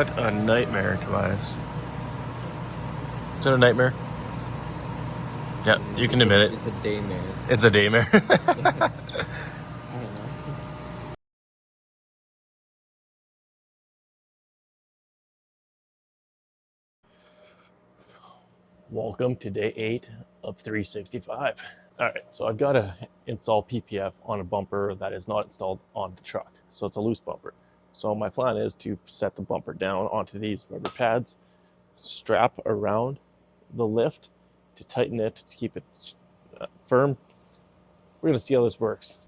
What a nightmare, Tobias. Is it a nightmare? Yeah, you can admit it. It's a daymare. It's a daymare. I don't know. Welcome to day 8 of 365. All right, so I've got to install PPF on a bumper that is not installed on the truck. So it's a loose bumper. So my plan is to set the bumper down onto these rubber pads, strap around the lift to tighten it, to keep it firm. We're gonna see how this works.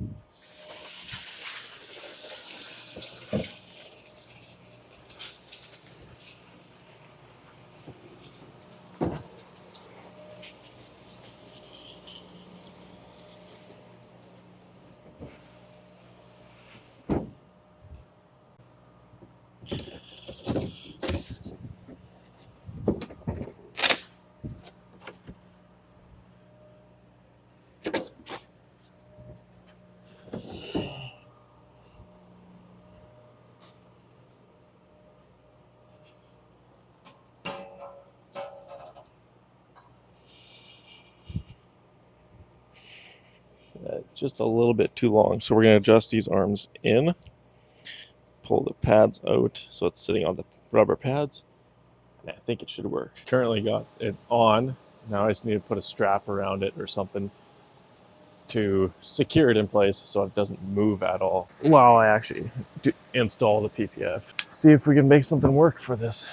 Just a little bit too long. So we're going to adjust these arms in, pull the pads out so it's sitting on the rubber pads. And I think it should work. Currently got it on. Now I just need to put a strap around it or something to secure it in place so it doesn't move at all while I actually install the PPF. See if we can make something work for this.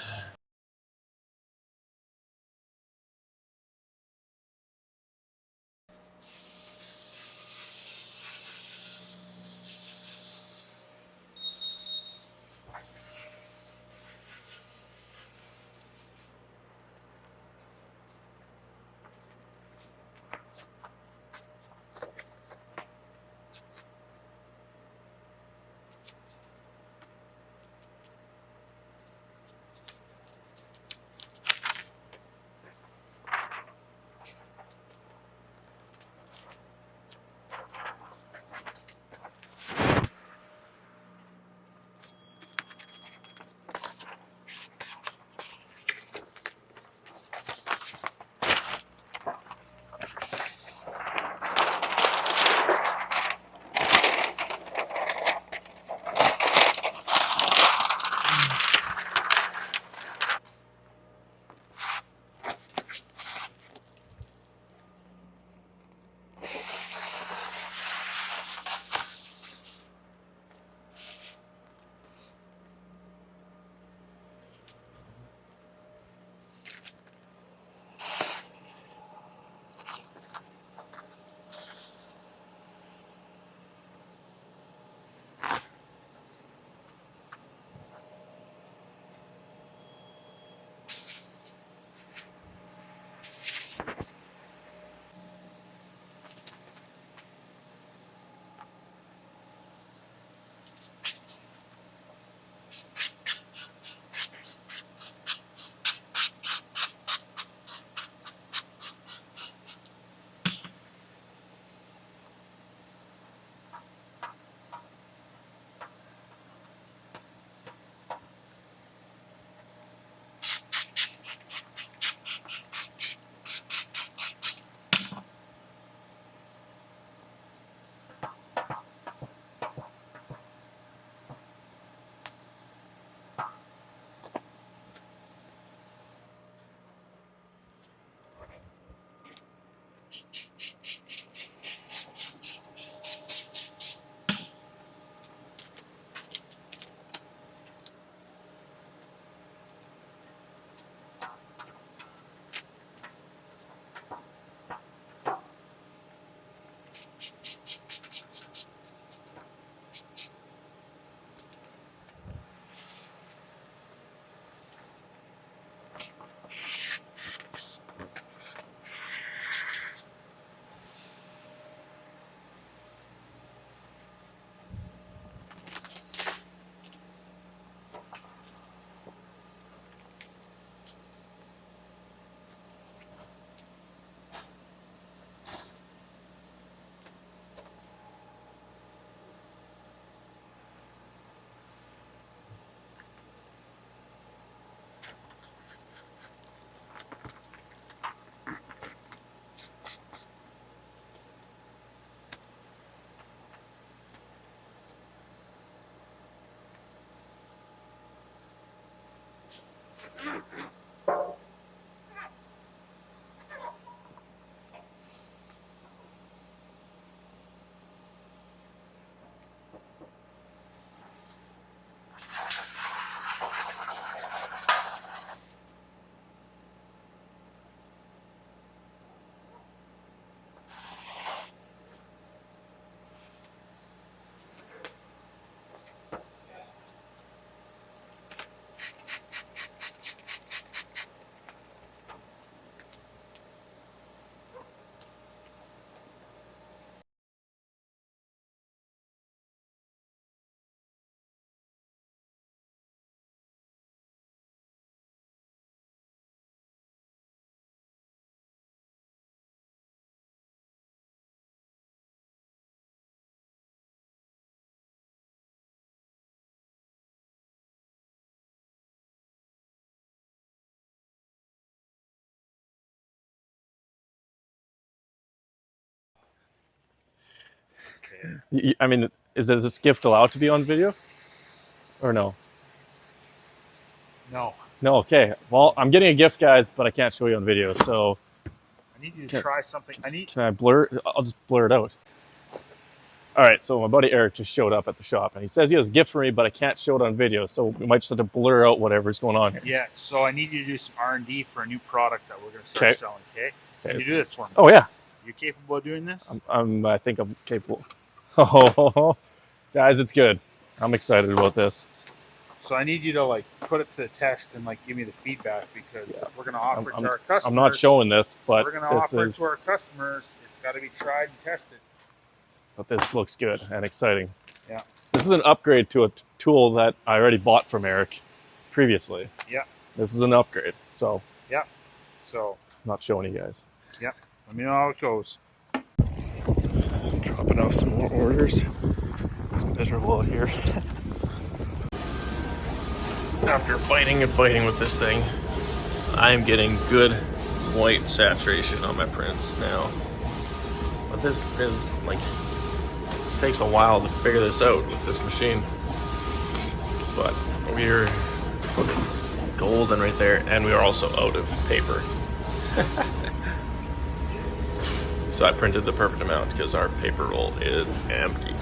I mean, is this gift allowed to be on video? Or no? No. No, okay. Well, I'm getting a gift, guys, but I can't show you on video, so... I need you to try something. Can I blur? I'll just blur it out. All right, so my buddy Eric just showed up at the shop, and he says he has a gift for me, but I can't show it on video, so we might just have to blur out whatever's going on here. Yeah, so I need you to do some R&D for a new product that we're going to start selling, okay? Can you do this for me? Oh, yeah. You capable of doing this? I think I'm capable. Oh, guys, it's good. I'm excited about this. So I need you to like put it to the test and like give me the feedback because we're going to offer it to our customers. I'm not showing this, but we're going to offer it to our customers. It's got to be tried and tested. But this looks good and exciting. Yeah. This is an upgrade to a tool that I already bought from Eric previously. Yeah. This is an upgrade, so. Yeah. So. I'm not showing you guys. Yeah. Let me know how it goes. Dropping off some more orders. It's miserable out here. After fighting and fighting with this thing, I am getting good white saturation on my prints now. But this is like, it takes a while to figure this out with this machine. But we're golden right there, and we are also out of paper. So I printed the perfect amount because our paper roll is empty.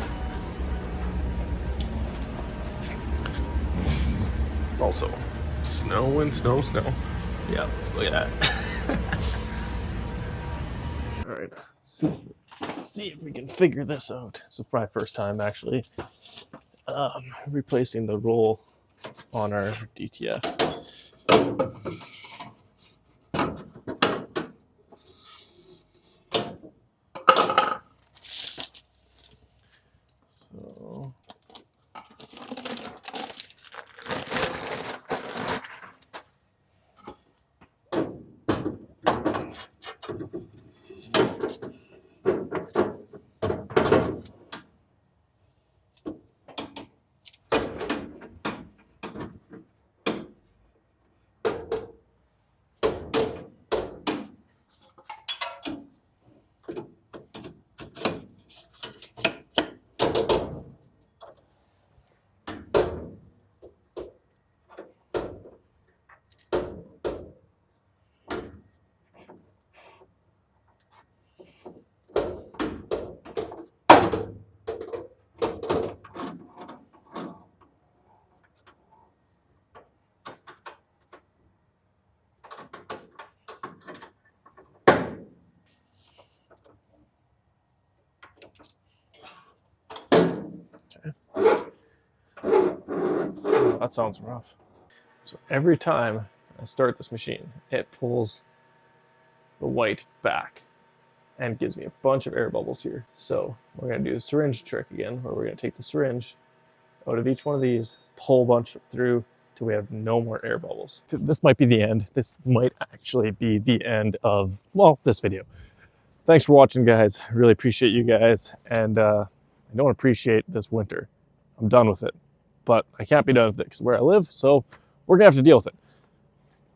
Also, snow and snow, snow. Yeah, look at that. All right, see if we can figure this out. It's my first time actually replacing the roll on our DTF. So. That sounds rough. So every time I start this machine, it pulls the white back and gives me a bunch of air bubbles here. So we're gonna do the syringe trick again, where we're gonna take the syringe out of each one of these, pull a bunch through till we have no more air bubbles. This might be the end. This might actually be the end of, well, this video. Thanks for watching, guys. I really appreciate you guys. And I don't appreciate this winter. I'm done with it. But I can't be done with it because where I live, so we're gonna have to deal with it.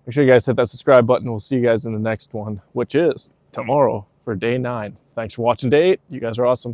Make sure you guys hit that subscribe button. We'll see you guys in the next one, which is tomorrow for day 9. Thanks for watching day 8. You guys are awesome.